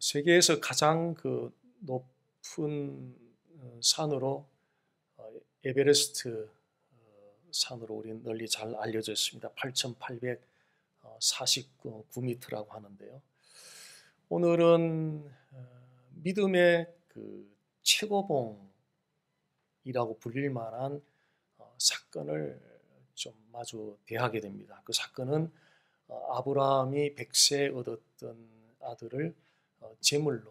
세계에서 가장 높은 산으로 에베레스트 산으로 우리는 널리 잘 알려져 있습니다. 8,849m라고 하는데요. 오늘은 믿음의 최고봉이라고 불릴 만한 사건을 좀 마주 대하게 됩니다. 그 사건은 아브라함이 100세에 얻었던 아들을 제물로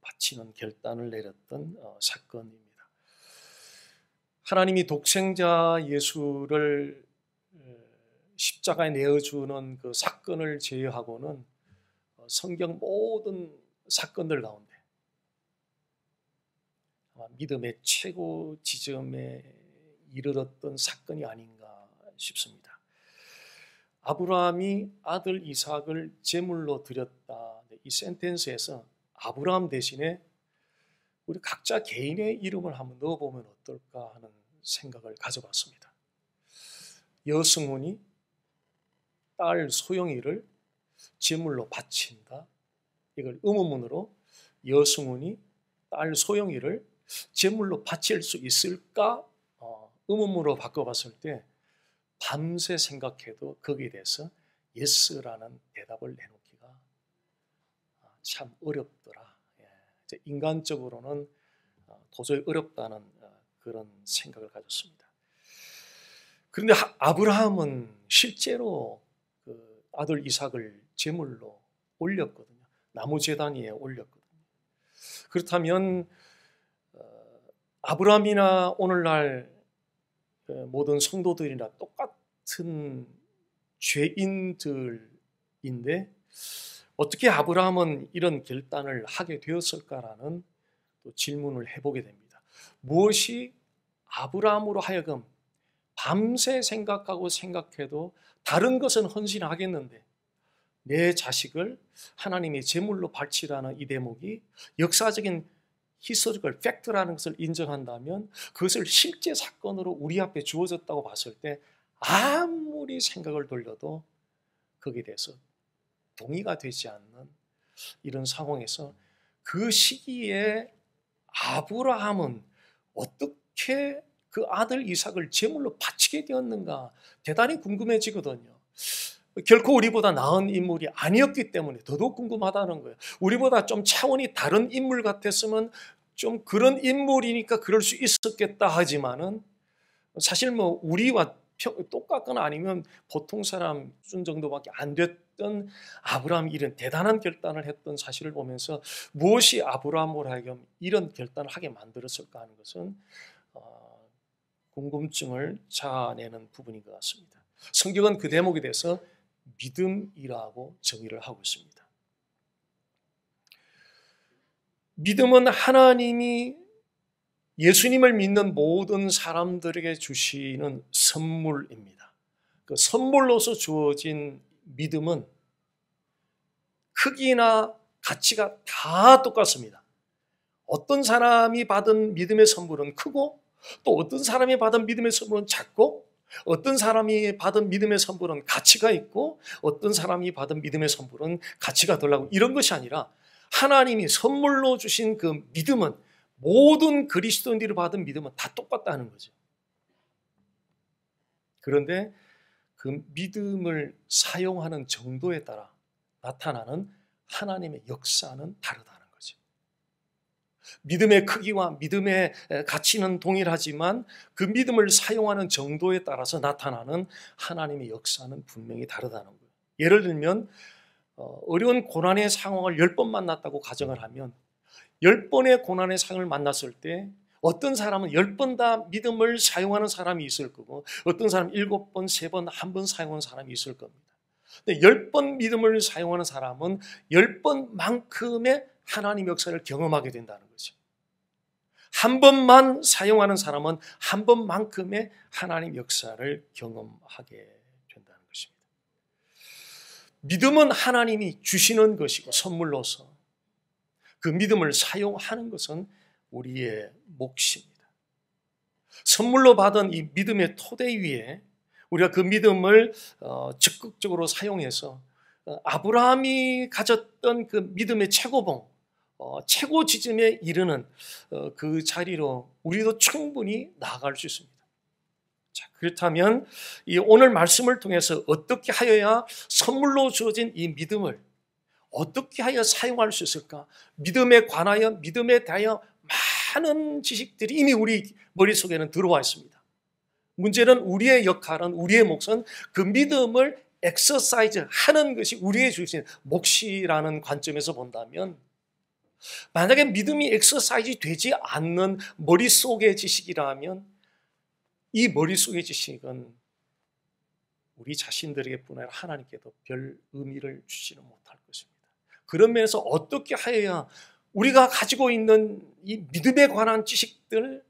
바치는 결단을 내렸던 사건입니다. 하나님이 독생자 예수를 십자가에 내어주는 그 사건을 제외하고는 성경 모든 사건들 가운데 믿음의 최고 지점에 이르렀던 사건이 아닌가 싶습니다. 아브라함이 아들 이삭을 제물로 드렸다. 이 센텐스에서 아브라함 대신에 우리 각자 개인의 이름을 한번 넣어보면 어떨까 하는 생각을 가져봤습니다. 여승훈이 딸 소영이를 제물로 바친다. 이걸 의문문으로 여승훈이 딸 소영이를 제물로 바칠 수 있을까? 의문문으로 바꿔봤을 때 밤새 생각해도 거기에 대해서 예스라는 대답을 내놓기가 참 어렵더라. 인간적으로는 도저히 어렵다는 그런 생각을 가졌습니다. 그런데 아브라함은 실제로 그 아들 이삭을 제물로 올렸거든요. 나무 제단 위에 올렸거든요. 그렇다면 아브라함이나 오늘날 모든 성도들이나 똑같은 죄인들인데 어떻게 아브라함은 이런 결단을 하게 되었을까라는 또 질문을 해보게 됩니다. 무엇이 아브라함으로 하여금 밤새 생각해도 다른 것은 헌신하겠는데 내 자식을 하나님이 제물로 바치라는 이 대목이 역사적인 히스토리컬 팩트라는 것을 인정한다면 그것을 실제 사건으로 우리 앞에 주어졌다고 봤을 때 아무리 생각을 돌려도 거기에 대해서 동의가 되지 않는 이런 상황에서 그 시기에 아브라함은 어떻게 그 아들 이삭을 제물로 바치게 되었는가 대단히 궁금해지거든요. 결코 우리보다 나은 인물이 아니었기 때문에 더더욱 궁금하다는 거예요. 우리보다 좀 차원이 다른 인물 같았으면 좀 그런 인물이니까 그럴 수 있었겠다 하지만은 사실 뭐 우리와 똑같거나 아니면 보통 사람 수준 정도밖에 안 됐던 아브라함이 이런 대단한 결단을 했던 사실을 보면서 무엇이 아브라함으로 하여금 이런 결단을 하게 만들었을까 하는 것은 궁금증을 자아내는 부분인 것 같습니다. 성경은 그 대목에 대해서 믿음이라고 정의를 하고 있습니다. 믿음은 하나님이 예수님을 믿는 모든 사람들에게 주시는 선물입니다. 그 선물로서 주어진 믿음은 크기나 가치가 다 똑같습니다. 어떤 사람이 받은 믿음의 선물은 크고 또 어떤 사람이 받은 믿음의 선물은 작고 어떤 사람이 받은 믿음의 선물은 가치가 있고 어떤 사람이 받은 믿음의 선물은 가치가 덜하고 이런 것이 아니라 하나님이 선물로 주신 그 믿음은 모든 그리스도인들이 받은 믿음은 다 똑같다는 거죠. 그런데 그 믿음을 사용하는 정도에 따라 나타나는 하나님의 역사는 다르다는 거죠. 믿음의 크기와 믿음의 가치는 동일하지만 그 믿음을 사용하는 정도에 따라서 나타나는 하나님의 역사는 분명히 다르다는 거예요. 예를 들면 어려운 고난의 상황을 10번 만났다고 가정을 하면 10번의 고난의 상황을 만났을 때 어떤 사람은 10번 다 믿음을 사용하는 사람이 있을 거고 어떤 사람은 7번, 3번, 1번 사용하는 사람이 있을 겁니다. 근데 10번 믿음을 사용하는 사람은 10번만큼의 하나님 역사를 경험하게 된다는 거죠. 한 번만 사용하는 사람은 한 번만큼의 하나님 역사를 경험하게 된다는 것입니다. 믿음은 하나님이 주시는 것이고 선물로서 그 믿음을 사용하는 것은 우리의 몫입니다. 선물로 받은 이 믿음의 토대 위에 우리가 그 믿음을 적극적으로 사용해서 아브라함이 가졌던 그 믿음의 최고봉, 최고 지점에 이르는 그 자리로 우리도 충분히 나아갈 수 있습니다. 자, 그렇다면 이 오늘 말씀을 통해서 어떻게 하여야 선물로 주어진 이 믿음을 어떻게 하여 사용할 수 있을까? 믿음에 관하여, 믿음에 대하여 많은 지식들이 이미 우리 머릿속에는 들어와 있습니다. 문제는 우리의 역할은, 우리의 몫은 그 믿음을 엑서사이즈 하는 것이 우리의 주신 몫이라는 관점에서 본다면, 만약에 믿음이 엑서사이즈 되지 않는 머릿속의 지식이라면 이 머릿속의 지식은 우리 자신들에게 뿐 아니라 하나님께도 별 의미를 주지는 못할 것입니다. 그런 면에서 어떻게 하여야 우리가 가지고 있는 이 믿음에 관한 지식들,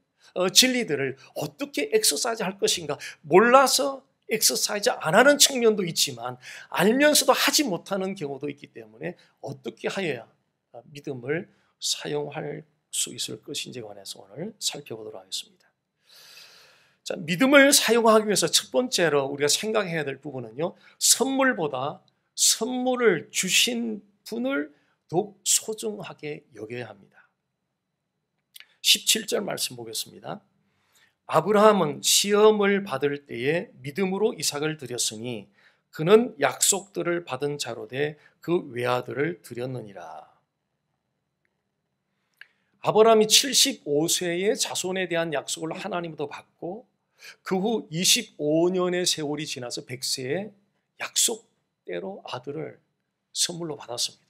진리들을 어떻게 엑서사이즈 할 것인가, 몰라서 엑서사이즈 안 하는 측면도 있지만 알면서도 하지 못하는 경우도 있기 때문에 어떻게 하여야 믿음을 사용할 수 있을 것인지에 관해서 오늘 살펴보도록 하겠습니다. 자, 믿음을 사용하기 위해서 첫 번째로 우리가 생각해야 될 부분은요, 선물보다 선물을 주신 분을 더욱 소중하게 여겨야 합니다. 17절 말씀 보겠습니다. 아브라함은 시험을 받을 때에 믿음으로 이삭을 드렸으니 그는 약속들을 받은 자로 돼 그 외아들을 드렸느니라. 아브라함이 75세의 자손에 대한 약속을 하나님으로부터 받고 그 후 25년의 세월이 지나서 100세에 약속대로 아들을 선물로 받았습니다.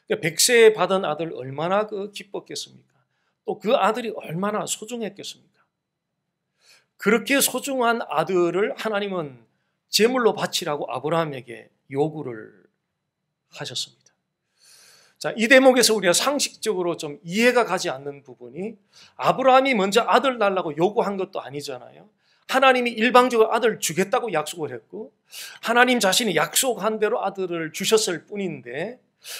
100세에 받은 아들 얼마나 기뻤겠습니까? 또 그 아들이 얼마나 소중했겠습니까? 그렇게 소중한 아들을 하나님은 제물로 바치라고 아브라함에게 요구를 하셨습니다. 자, 이 대목에서 우리가 상식적으로 좀 이해가 가지 않는 부분이, 아브라함이 먼저 아들 달라고 요구한 것도 아니잖아요. 하나님이 일방적으로 아들 주겠다고 약속을 했고 하나님 자신이 약속한 대로 아들을 주셨을 뿐인데,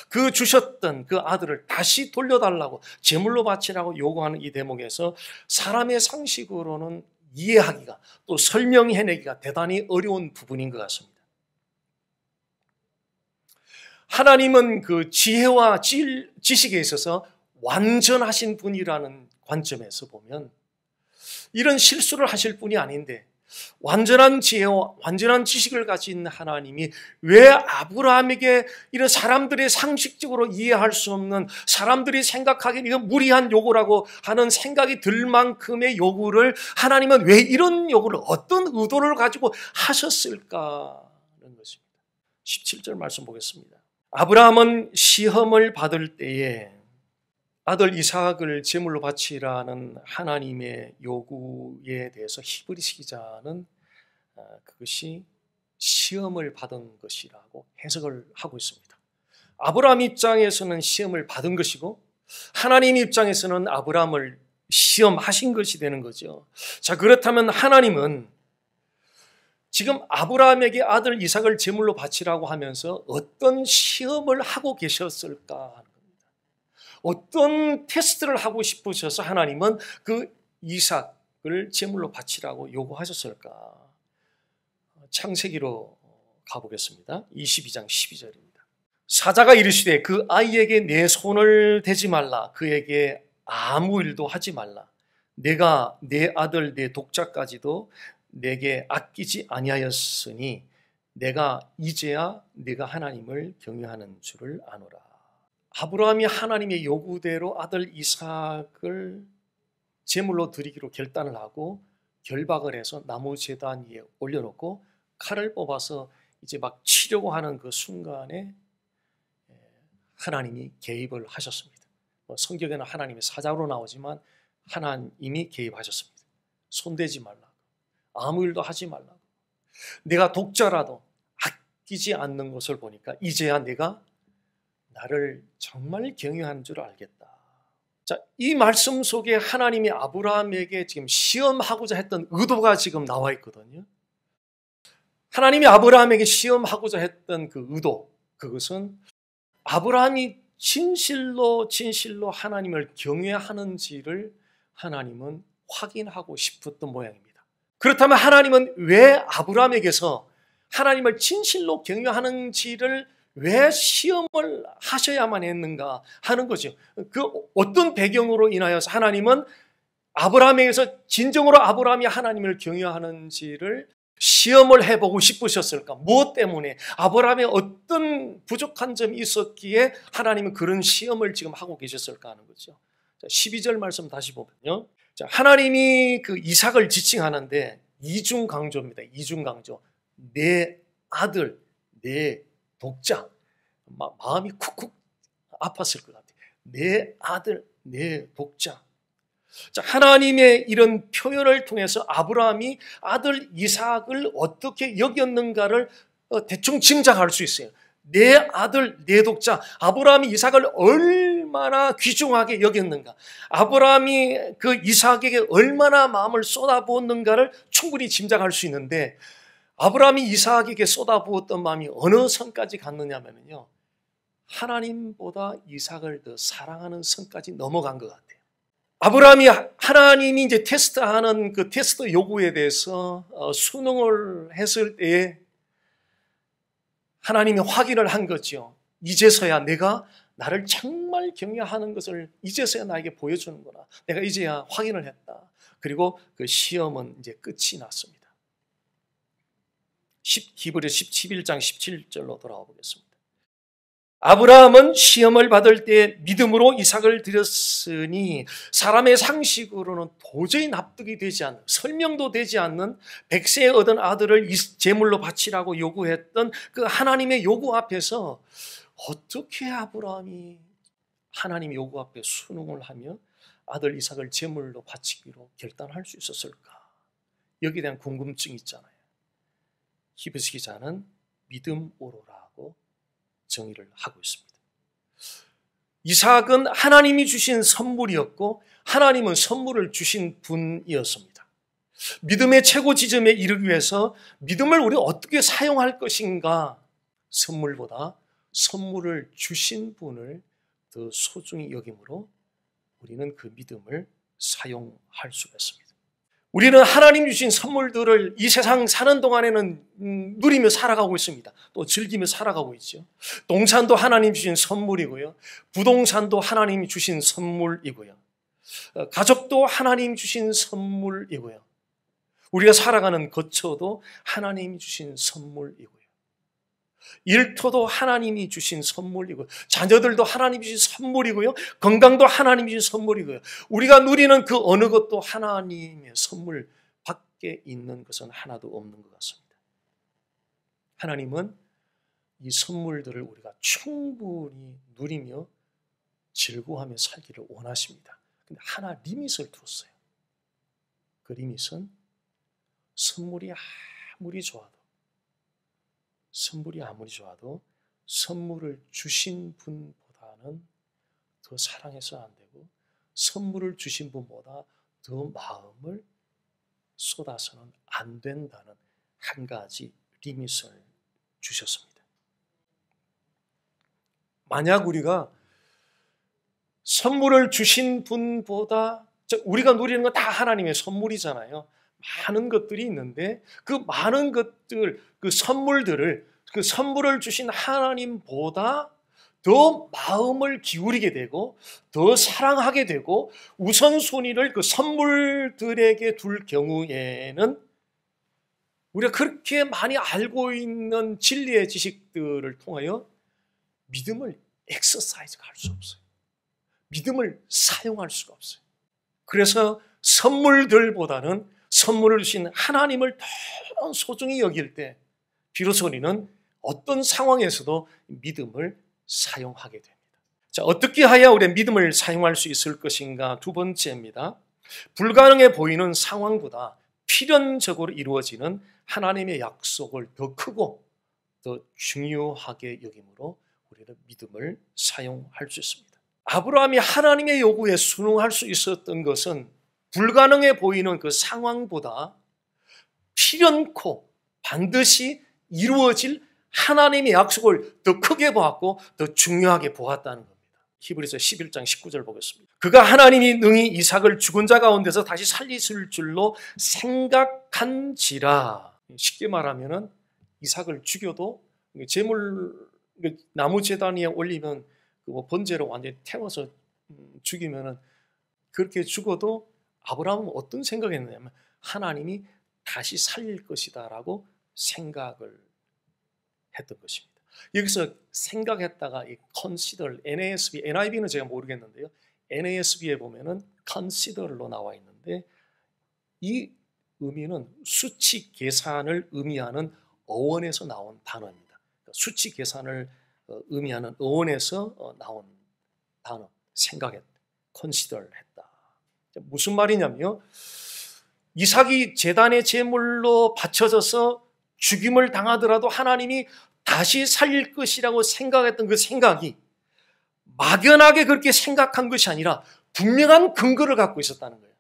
그 주셨던 그 아들을 다시 돌려달라고, 제물로 바치라고 요구하는 이 대목에서 사람의 상식으로는 이해하기가, 또 설명해내기가 대단히 어려운 부분인 것 같습니다. 하나님은 그 지혜와 지식에 있어서 완전하신 분이라는 관점에서 보면 이런 실수를 하실 분이 아닌데, 완전한 지혜와 완전한 지식을 가진 하나님이 왜 아브라함에게 이런 사람들이 상식적으로 이해할 수 없는, 사람들이 생각하기엔 이건 무리한 요구라고 하는 생각이 들 만큼의 요구를, 하나님은 왜 이런 요구를 어떤 의도를 가지고 하셨을까는 것입니다. 17절 말씀 보겠습니다. 아브라함은 시험을 받을 때에 아들 이삭을 제물로 바치라는 하나님의 요구에 대해서 히브리서 기자는 그것이 시험을 받은 것이라고 해석을 하고 있습니다. 아브라함 입장에서는 시험을 받은 것이고 하나님 입장에서는 아브라함을 시험하신 것이 되는 거죠. 자, 그렇다면 하나님은 지금 아브라함에게 아들 이삭을 제물로 바치라고 하면서 어떤 시험을 하고 계셨을까 하는 겁니다. 어떤 테스트를 하고 싶으셔서 하나님은 그 이삭을 제물로 바치라고 요구하셨을까? 창세기로 가보겠습니다. 22장 12절입니다. 사자가 이르시되 그 아이에게 내 손을 대지 말라, 그에게 아무 일도 하지 말라. 내가 내 아들 내 독자까지도 내게 아끼지 아니하였으니 내가 이제야 네가 하나님을 경외하는 줄을 아노라. 아브라함이 하나님의 요구대로 아들 이삭을 제물로 드리기로 결단을 하고 결박을 해서 나무 제단 위에 올려놓고 칼을 뽑아서 이제 막 치려고 하는 그 순간에 하나님이 개입을 하셨습니다. 성경에는 하나님의 사자로 나오지만 하나님이 개입하셨습니다. 손대지 말라, 아무 일도 하지 말라고. 내가 독자라도 아끼지 않는 것을 보니까 이제야 내가 나를 정말 경외하는 줄 알겠다. 자, 이 말씀 속에 하나님이 아브라함에게 지금 시험하고자 했던 의도가 지금 나와 있거든요. 하나님이 아브라함에게 시험하고자 했던 그 의도, 그것은 아브라함이 진실로 하나님을 경외하는지를 하나님은 확인하고 싶었던 모양입니다. 그렇다면 하나님은 왜 아브라함에게서 하나님을 진실로 경외하는지를 왜 시험을 하셔야만 했는가 하는 거죠. 그 어떤 배경으로 인하여서 하나님은 아브라함에게서 진정으로 아브라함이 하나님을 경외하는지를 시험을 해보고 싶으셨을까? 무엇 때문에? 아브라함에 어떤 부족한 점이 있었기에 하나님은 그런 시험을 지금 하고 계셨을까 하는 거죠. 12절 말씀 다시 보면요. 하나님이 그 이삭을 지칭하는데 이중 강조입니다. 이중 강조. 내 아들, 내 독자. 마음이 쿡쿡 아팠을 것 같아요. 내 아들, 내 독자. 자, 하나님의 이런 표현을 통해서 아브라함이 아들 이삭을 어떻게 여겼는가를 대충 짐작할 수 있어요. 내 아들, 내 독자. 아브라함이 이삭을 얼마나 귀중하게 여겼는가. 아브라함이 그 이삭에게 얼마나 마음을 쏟아부었는가를 충분히 짐작할 수 있는데, 아브라함이 이삭에게 쏟아부었던 마음이 어느 선까지 갔느냐면요, 하나님보다 이삭을 더 사랑하는 선까지 넘어간 것 같아요. 아브라함이 하나님이 이제 테스트하는 그 테스트 요구에 대해서 수능을 했을 때에 하나님이 확인을 한 거죠. 이제서야 내가 나를 정말 경외하는 것을 이제서야 나에게 보여주는구나. 내가 이제야 확인을 했다. 그리고 그 시험은 이제 끝이 났습니다. 히브리 11장 17절로 돌아와 보겠습니다. 아브라함은 시험을 받을 때 믿음으로 이삭을 드렸으니 사람의 상식으로는 도저히 납득이 되지 않는, 설명도 되지 않는 100세에 얻은 아들을 제물로 바치라고 요구했던 그 하나님의 요구 앞에서 어떻게 아브라함이 하나님의 요구 앞에 순응을 하며 아들 이삭을 제물로 바치기로 결단할 수 있었을까? 여기에 대한 궁금증이 있잖아요. 히브리서 기자는 믿음으로라고 정의를 하고 있습니다. 이삭은 하나님이 주신 선물이었고 하나님은 선물을 주신 분이었습니다. 믿음의 최고 지점에 이르기 위해서 믿음을 우리가 어떻게 사용할 것인가, 선물보다 선물을 주신 분을 더 소중히 여김으로 우리는 그 믿음을 사용할 수가 있습니다. 우리는 하나님 주신 선물들을 이 세상 사는 동안에는 누리며 살아가고 있습니다. 또 즐기며 살아가고 있죠. 동산도 하나님 주신 선물이고요. 부동산도 하나님이 주신 선물이고요. 가족도 하나님 주신 선물이고요. 우리가 살아가는 거처도 하나님이 주신 선물이고요. 일터도 하나님이 주신 선물이고요. 자녀들도 하나님이 주신 선물이고요. 건강도 하나님이 주신 선물이고요. 우리가 누리는 그 어느 것도 하나님의 선물 밖에 있는 것은 하나도 없는 것 같습니다. 하나님은 이 선물들을 우리가 충분히 누리며 즐거워하며 살기를 원하십니다. 근데 하나 리밋을 뒀어요. 그 리밋은 선물이 아무리 좋아도 선물을 주신 분보다는 더 사랑해서는 안 되고 선물을 주신 분보다 더 마음을 쏟아서는 안 된다는 한 가지 리밋을 주셨습니다. 만약 우리가 선물을 주신 분보다, 우리가 누리는 건 다 하나님의 선물이잖아요. 많은 것들이 있는데 그 많은 것들, 그 선물을 주신 하나님보다 더 마음을 기울이게 되고 더 사랑하게 되고 우선순위를 그 선물들에게 둘 경우에는 우리가 그렇게 많이 알고 있는 진리의 지식들을 통하여 믿음을 엑서사이즈할 수 없어요. 믿음을 사용할 수가 없어요. 그래서 선물들보다는 선물을 주신 하나님을 더 소중히 여길 때 비로소 우리는 어떤 상황에서도 믿음을 사용하게 됩니다. 자, 어떻게 해야 우리의 믿음을 사용할 수 있을 것인가? 두 번째입니다. 불가능해 보이는 상황보다 필연적으로 이루어지는 하나님의 약속을 더 크고 더 중요하게 여김으로 우리는 믿음을 사용할 수 있습니다. 아브라함이 하나님의 요구에 순응할 수 있었던 것은 불가능해 보이는 그 상황보다 필연코 반드시 이루어질 하나님의 약속을 더 크게 보았고 더 중요하게 보았다는 겁니다. 히브리서 11장 19절 보겠습니다. 그가 하나님이 능히 이삭을 죽은 자 가운데서 다시 살리실 줄로 생각한지라. 쉽게 말하면 이삭을 죽여도 제물로 나무 제단 위에 올리면 뭐 번제로 완전히 태워서 죽이면은 그렇게 죽어도 아브라함은 어떤 생각했느냐면 하나님이 다시 살릴 것이다라고 생각을 했던 것입니다. 여기서 생각했다가 이 consider, NASB, NIV는 제가 모르겠는데요. NASB에 보면은 consider로 나와 있는데 이 의미는 수치 계산을 의미하는 어원에서 나온 단어입니다. 수치 계산을 의미하는 어원에서 나온 단어, 생각했다, consider 했다. 무슨 말이냐면요. 이삭이 제단의 제물로 바쳐져서 죽임을 당하더라도 하나님이 다시 살릴 것이라고 생각했던 그 생각이 막연하게 그렇게 생각한 것이 아니라 분명한 근거를 갖고 있었다는 거예요.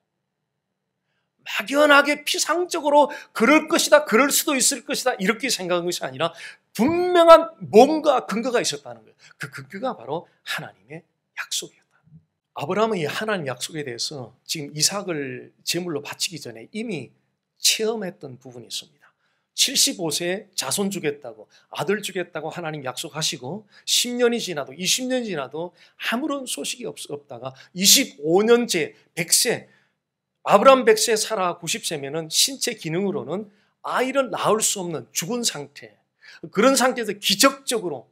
막연하게 피상적으로 그럴 것이다, 그럴 수도 있을 것이다 이렇게 생각한 것이 아니라 분명한 뭔가 근거가 있었다는 거예요. 그 근거가 바로 하나님의 약속이었다. 아브라함은 이 하나님 약속에 대해서 지금 이삭을 제물로 바치기 전에 이미 체험했던 부분이 있습니다. 75세에 자손 주겠다고, 아들 주겠다고 하나님 약속하시고 10년이 지나도 20년이 지나도 아무런 소식이 없다가 25년째 100세, 아브라함 100세, 사라 90세면은 신체 기능으로는 아이를 낳을 수 없는 죽은 상태, 그런 상태에서 기적적으로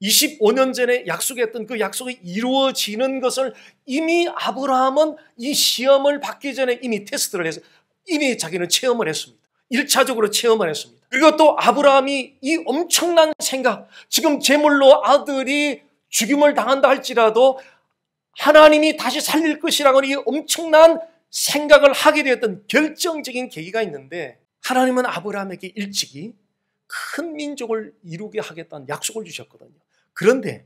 25년 전에 약속했던 그 약속이 이루어지는 것을 이미 아브라함은 이 시험을 받기 전에 이미 테스트를 해서 이미 자기는 체험을 했습니다. 1차적으로 체험을 했습니다. 그리고 또 아브라함이 이 엄청난 생각, 지금 제물로 아들이 죽임을 당한다 할지라도 하나님이 다시 살릴 것이라고 이 엄청난 생각을 하게 되었던 결정적인 계기가 있는데 하나님은 아브라함에게 일찍이 큰 민족을 이루게 하겠다는 약속을 주셨거든요. 그런데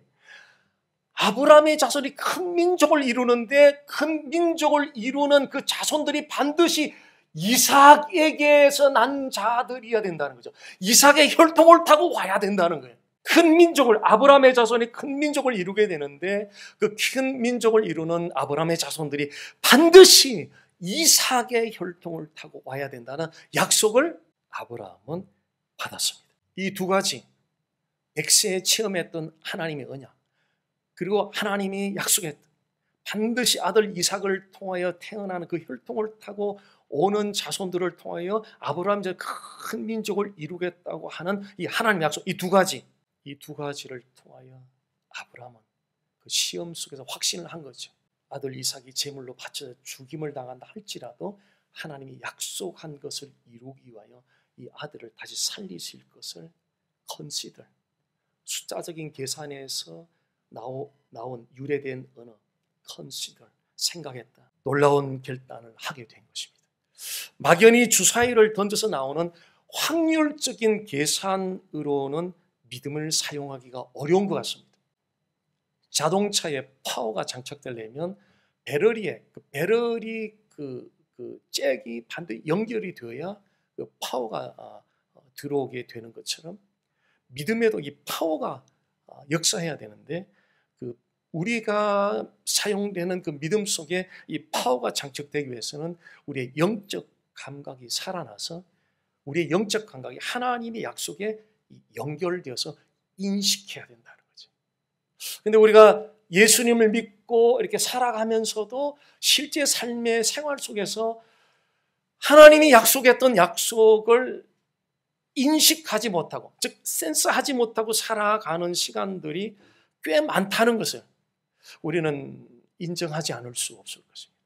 아브라함의 자손이 큰 민족을 이루는데 큰 민족을 이루는 그 자손들이 반드시 이삭에게서 난 자들이어야 된다는 거죠. 이삭의 혈통을 타고 와야 된다는 거예요. 큰 민족을, 아브라함의 자손이 큰 민족을 이루게 되는데 그 큰 민족을 이루는 아브라함의 자손들이 반드시 이삭의 혈통을 타고 와야 된다는 약속을 아브라함은 받았습니다. 이 두 가지, 100세에 체험했던 하나님의 언약, 그리고 하나님이 약속했던 반드시 아들 이삭을 통하여 태어나는 그 혈통을 타고 오는 자손들을 통하여 아브라함의 큰 민족을 이루겠다고 하는 이 하나님의 약속, 이 두 가지를 통하여 아브라함은 그 시험 속에서 확신을 한 거죠. 아들 이삭이 제물로 바쳐 죽임을 당한다 할지라도 하나님이 약속한 것을 이루기 위하여 이 아들을 다시 살리실 것을 consider, 숫자적인 계산에서 나온 유래된 언어 consider, 생각했다. 놀라운 결단을 하게 된 것입니다. 막연히 주사위를 던져서 나오는 확률적인 계산으로는 믿음을 사용하기가 어려운 것 같습니다. 자동차에 파워가 장착되려면 배럴이 그 잭이 반드시 연결이 되어야 그 파워가 들어오게 되는 것처럼 믿음에도 이 파워가 역사해야 되는데 그 우리가 사용되는 그 믿음 속에 이 파워가 장착되기 위해서는 우리의 영적 감각이 살아나서 우리의 영적 감각이 하나님의 약속에 연결되어서 인식해야 된다는 거죠. 근데 우리가 예수님을 믿고 이렇게 살아가면서도 실제 삶의 생활 속에서 하나님이 약속했던 약속을 인식하지 못하고, 즉 센스하지 못하고 살아가는 시간들이 꽤 많다는 것을 우리는 인정하지 않을 수 없을 것입니다.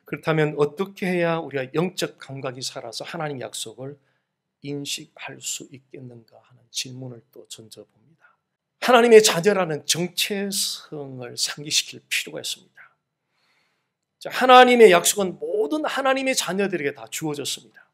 그렇다면 어떻게 해야 우리가 영적 감각이 살아서 하나님 약속을 인식할 수 있겠는가 하는 질문을 또 던져봅니다. 하나님의 자녀라는 정체성을 상기시킬 필요가 있습니다. 하나님의 약속은 모든 하나님의 자녀들에게 다 주어졌습니다.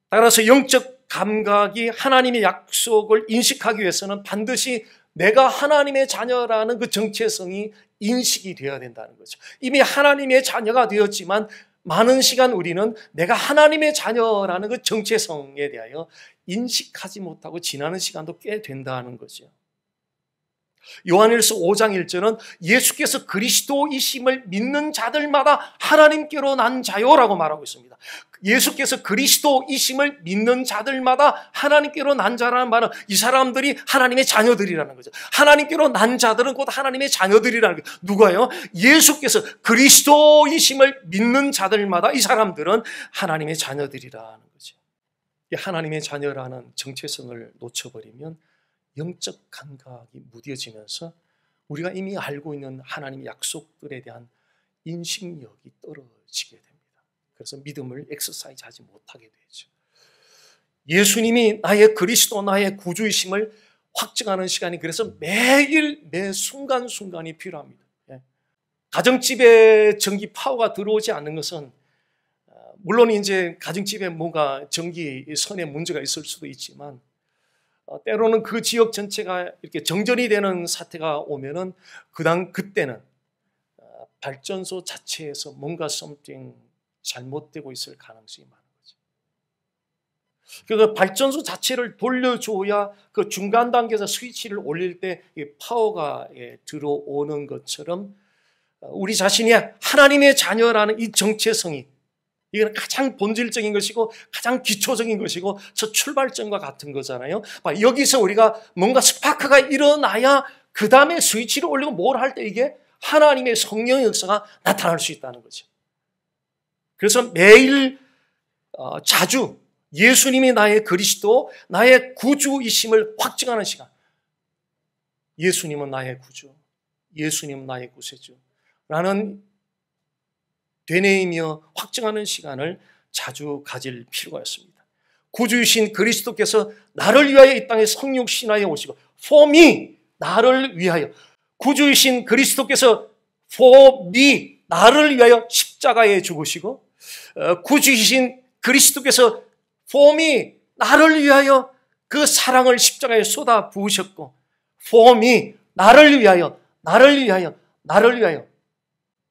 따라서 영적 감각이 하나님의 약속을 인식하기 위해서는 반드시 내가 하나님의 자녀라는 그 정체성이 인식이 되어야 된다는 거죠. 이미 하나님의 자녀가 되었지만 많은 시간 우리는 내가 하나님의 자녀라는 그 정체성에 대하여 인식하지 못하고 지나는 시간도 꽤 된다는 거죠. 요한일서 5장 1절은 예수께서 그리스도이심을 믿는 자들마다 하나님께로 난 자요라고 말하고 있습니다. 예수께서 그리스도이심을 믿는 자들마다 하나님께로 난 자라는 말은 이 사람들이 하나님의 자녀들이라는 거죠. 하나님께로 난 자들은 곧 하나님의 자녀들이라는 거예요. 누가요? 예수께서 그리스도이심을 믿는 자들마다 이 사람들은 하나님의 자녀들이라는 거죠. 하나님의 자녀라는 정체성을 놓쳐버리면 영적 감각이 무뎌지면서 우리가 이미 알고 있는 하나님의 약속들에 대한 인식력이 떨어지게 됩니다. 그래서 믿음을 엑서사이즈하지 못하게 되죠. 예수님이 나의 그리스도, 나의 구주이심을 확증하는 시간이 그래서 매일 매 순간순간이 필요합니다. 가정집에 전기 파워가 들어오지 않는 것은 물론 이제 가정집에 뭔가 전기선에 문제가 있을 수도 있지만 때로는 그 지역 전체가 이렇게 정전이 되는 사태가 오면은 그때는 발전소 자체에서 뭔가 something 잘못되고 있을 가능성이 많은 거죠. 그 발전소 자체를 돌려줘야 그 중간 단계에서 스위치를 올릴 때 파워가 들어오는 것처럼 우리 자신이 하나님의 자녀라는 이 정체성이 이건 가장 본질적인 것이고 가장 기초적인 것이고 저 출발점과 같은 거잖아요. 여기서 우리가 뭔가 스파크가 일어나야 그 다음에 스위치를 올리고 뭘 할 때 이게 하나님의 성령의 역사가 나타날 수 있다는 거죠. 그래서 매일 자주 예수님이 나의 그리스도, 나의 구주이심을 확증하는 시간. 예수님은 나의 구주, 예수님은 나의 구세주 라는 되뇌이며 확증하는 시간을 자주 가질 필요가 있습니다. 구주이신 그리스도께서 나를 위하여 이 땅에 성육신하여 오시고 for me, 나를 위하여 구주이신 그리스도께서 for me, 나를 위하여 십자가에 죽으시고 구주이신 그리스도께서 for me, 나를 위하여 그 사랑을 십자가에 쏟아 부으셨고 for me, 나를 위하여 나를 위하여 나를 위하여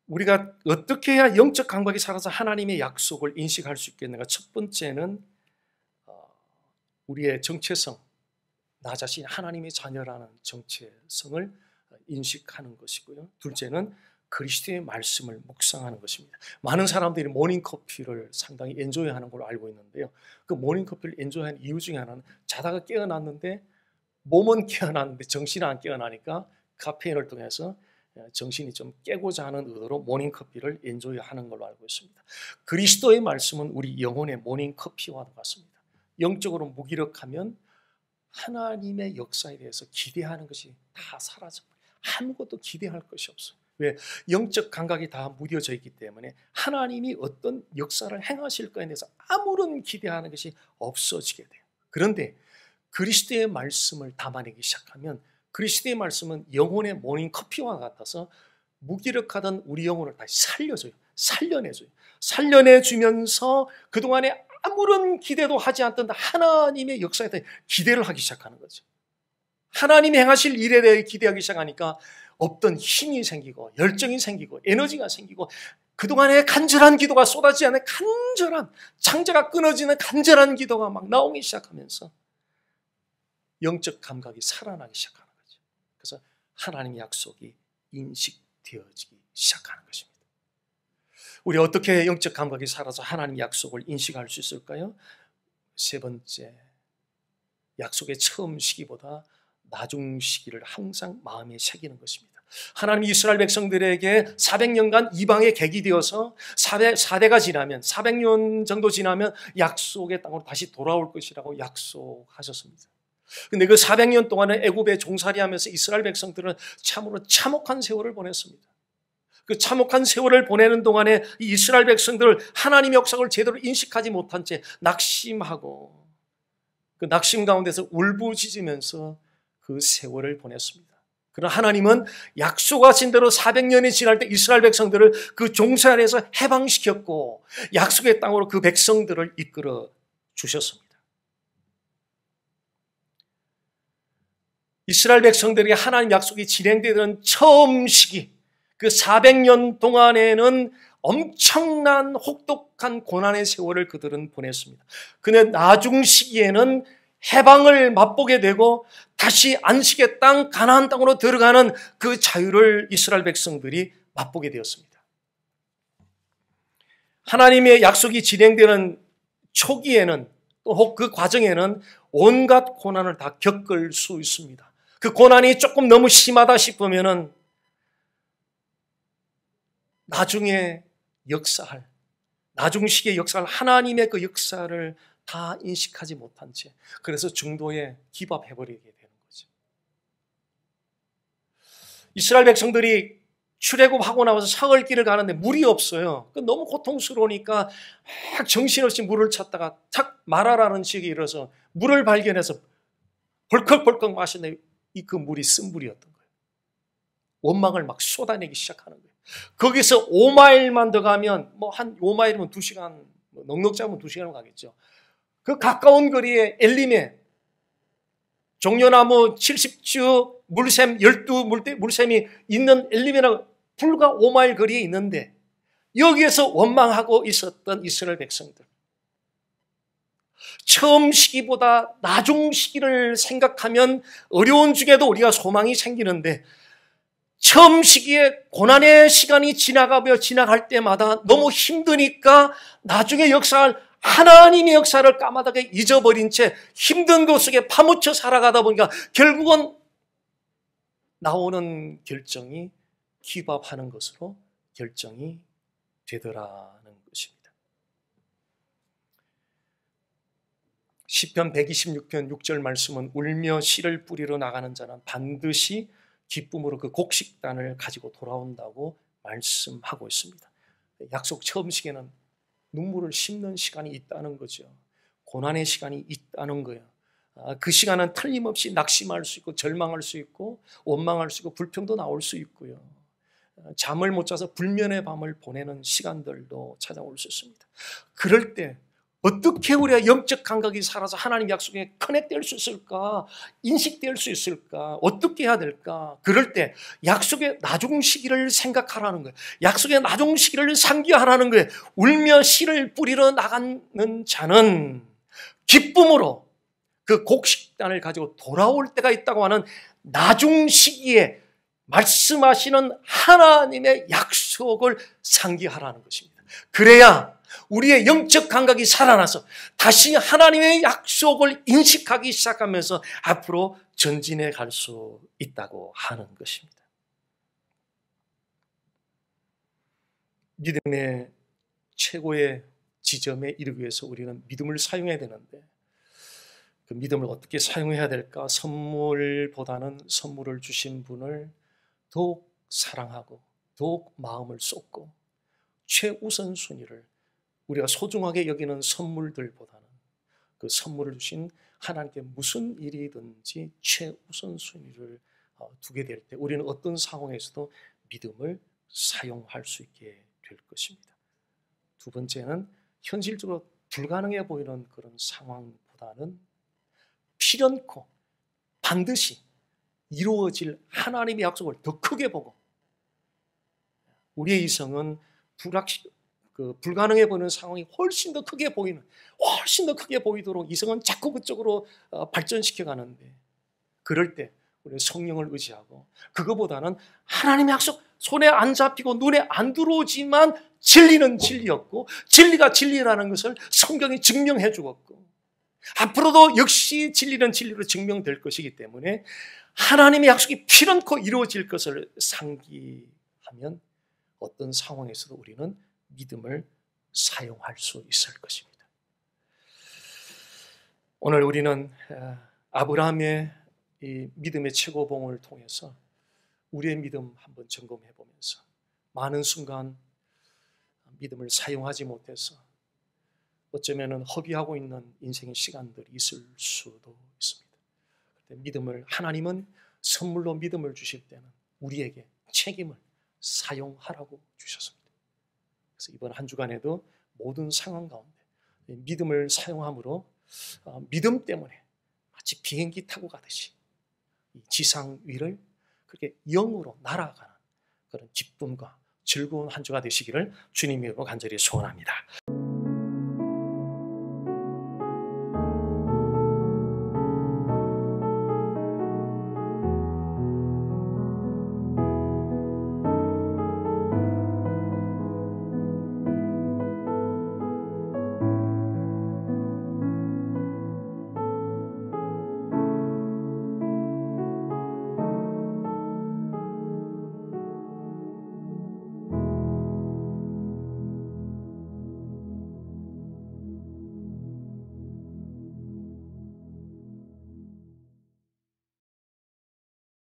우리가 어떻게 해야 영적 감각이 살아서 하나님의 약속을 인식할 수 있겠는가? 첫 번째는 우리의 정체성, 나 자신이 하나님의 자녀라는 정체성을 인식하는 것이고요. 둘째는 그리스도의 말씀을 묵상하는 것입니다. 많은 사람들이 모닝커피를 상당히 엔조이하는 걸로 알고 있는데요. 그 모닝커피를 엔조이하는 이유 중에 하나는 자다가 깨어났는데 몸은 깨어났는데 정신은 안 깨어나니까 카페인을 통해서 정신이 좀 깨고자 하는 의도로 모닝커피를 엔조이하는 걸로 알고 있습니다. 그리스도의 말씀은 우리 영혼의 모닝커피와 같습니다. 영적으로 무기력하면 하나님의 역사에 대해서 기대하는 것이 다 사라져버려요. 아무것도 기대할 것이 없어요. 왜? 영적 감각이 다 무뎌져 있기 때문에 하나님이 어떤 역사를 행하실 거에 대해서 아무런 기대하는 것이 없어지게 돼요. 그런데 그리스도의 말씀을 담아내기 시작하면 그리스도의 말씀은 영혼의 모닝커피와 같아서 무기력하던 우리 영혼을 다시 살려줘요. 살려내줘요. 살려내주면서 그동안에 아무런 기대도 하지 않던 하나님의 역사에 대해 기대를 하기 시작하는 거죠. 하나님이 행하실 일에 대해 기대하기 시작하니까 없던 힘이 생기고 열정이 생기고 에너지가 생기고 그동안에 간절한 기도가 쏟아지지 않은 간절한 창자가 끊어지는 간절한 기도가 막 나오기 시작하면서 영적 감각이 살아나기 시작하는 거죠. 그래서 하나님의 약속이 인식되어지기 시작하는 것입니다. 우리 어떻게 영적 감각이 살아서 하나님의 약속을 인식할 수 있을까요? 세 번째, 약속의 처음 시기보다 나중 시기를 항상 마음에 새기는 것입니다. 하나님이 이스라엘 백성들에게 400년간 이방에 객이 되어서 4대가 지나면 400년 정도 지나면 약속의 땅으로 다시 돌아올 것이라고 약속하셨습니다. 근데 그 400년 동안은 애굽에 종살이하면서 이스라엘 백성들은 참으로 참혹한 세월을 보냈습니다. 그 참혹한 세월을 보내는 동안에 이 이스라엘 백성들을 하나님의 역사를 제대로 인식하지 못한 채 낙심하고 그 낙심 가운데서 울부짖으면서 그 세월을 보냈습니다. 그러나 하나님은 약속하신 대로 400년이 지날 때 이스라엘 백성들을 그 종살이에서 해방시켰고 약속의 땅으로 그 백성들을 이끌어 주셨습니다. 이스라엘 백성들에게 하나님 약속이 진행되던 처음 시기, 그 400년 동안에는 엄청난 혹독한 고난의 세월을 그들은 보냈습니다. 근데 나중 시기에는 해방을 맛보게 되고 다시 안식의 땅 가나안 땅으로 들어가는 그 자유를 이스라엘 백성들이 맛보게 되었습니다. 하나님의 약속이 진행되는 초기에는 또 그 과정에는 온갖 고난을 다 겪을 수 있습니다. 그 고난이 조금 너무 심하다 싶으면은 나중에 역사할, 나중식의 역사를, 하나님의 그 역사를 다 인식하지 못한 채, 그래서 중도에 기밥해버리게 되는 거죠. 이스라엘 백성들이 출애굽하고 나와서 사흘길을 가는데 물이 없어요. 너무 고통스러우니까 막 정신없이 물을 찾다가 탁 마라라는 지역에 이르러서 물을 발견해서 벌컥벌컥 마시는데 그 물이 쓴 물이었던 거예요. 원망을 막 쏟아내기 시작하는 거예요. 거기서 5마일만 더 가면 한 5마일이면 2시간, 넉넉 잡으면 2시간 가겠죠. 그 가까운 거리에 엘림에 종려나무 70주 물샘 12물샘이 있는 엘림이라고 불과 5마일 거리에 있는데 여기에서 원망하고 있었던 이스라엘 백성들. 처음 시기보다 나중 시기를 생각하면 어려운 중에도 우리가 소망이 생기는데 처음 시기에 고난의 시간이 지나갈 때마다 너무 힘드니까 나중에 역사할 하나님의 역사를 까마득하게 잊어버린 채 힘든 것 속에 파묻혀 살아가다 보니까 결국은 나오는 결정이 기밥하는 것으로 결정이 되더라는 것입니다. 시편 126편 6절 말씀은 울며 씨를 뿌리러 나가는 자는 반드시 기쁨으로 그 곡식단을 가지고 돌아온다고 말씀하고 있습니다. 약속 처음 시기에는 눈물을 씹는 시간이 있다는 거죠. 고난의 시간이 있다는 거예요. 그 시간은 틀림없이 낙심할 수 있고 절망할 수 있고 원망할 수 있고 불평도 나올 수 있고요. 잠을 못 자서 불면의 밤을 보내는 시간들도 찾아올 수 있습니다. 그럴 때 어떻게 우리가 영적 감각이 살아서 하나님 약속에 커넥될 수 있을까? 인식될 수 있을까? 어떻게 해야 될까? 그럴 때 약속의 나중 시기를 생각하라는 거예요. 약속의 나중 시기를 상기하라는 거예요. 울며 씨를 뿌리러 나가는 자는 기쁨으로 그 곡식단을 가지고 돌아올 때가 있다고 하는 나중 시기에 말씀하시는 하나님의 약속을 상기하라는 것입니다. 그래야 우리의 영적 감각이 살아나서 다시 하나님의 약속을 인식하기 시작하면서 앞으로 전진해 갈 수 있다고 하는 것입니다. 믿음의 최고의 지점에 이르기 위해서 우리는 믿음을 사용해야 되는데 그 믿음을 어떻게 사용해야 될까? 선물보다는 선물을 주신 분을 더욱 사랑하고 더욱 마음을 쏟고 최우선순위를 우리가 소중하게 여기는 선물들보다는 그 선물을 주신 하나님께 무슨 일이든지 최우선순위를 두게 될 때 우리는 어떤 상황에서도 믿음을 사용할 수 있게 될 것입니다. 두 번째는 현실적으로 불가능해 보이는 그런 상황보다는 필연코 반드시 이루어질 하나님의 약속을 더 크게 보고 우리의 이성은 불가능해 보이는 상황이 훨씬 더 크게 보이도록 이성은 자꾸 그쪽으로 발전시켜 가는데 그럴 때 우리는 성령을 의지하고 그거보다는 하나님의 약속 손에 안 잡히고 눈에 안 들어오지만 진리는 진리였고 진리가 진리라는 것을 성경이 증명해 주었고 앞으로도 역시 진리는 진리로 증명될 것이기 때문에 하나님의 약속이 필연코 이루어질 것을 상기하면 어떤 상황에서도 우리는 믿음을 사용할 수 있을 것입니다. 오늘 우리는 아브라함의 이 믿음의 최고봉을 통해서 우리의 믿음 한번 점검해 보면서 많은 순간 믿음을 사용하지 못해서 어쩌면 허비하고 있는 인생의 시간들이 있을 수도 있습니다. 믿음을 하나님은 선물로 믿음을 주실 때는 우리에게 책임을 사용하라고 주셨습니다. 그래서 이번 한 주간에도 모든 상황 가운데 믿음을 사용함으로 믿음 때문에 마치 비행기 타고 가듯이 지상 위를 그렇게 영으로 날아가는 그런 기쁨과 즐거운 한 주가 되시기를 주님 이름으로 간절히 소원합니다.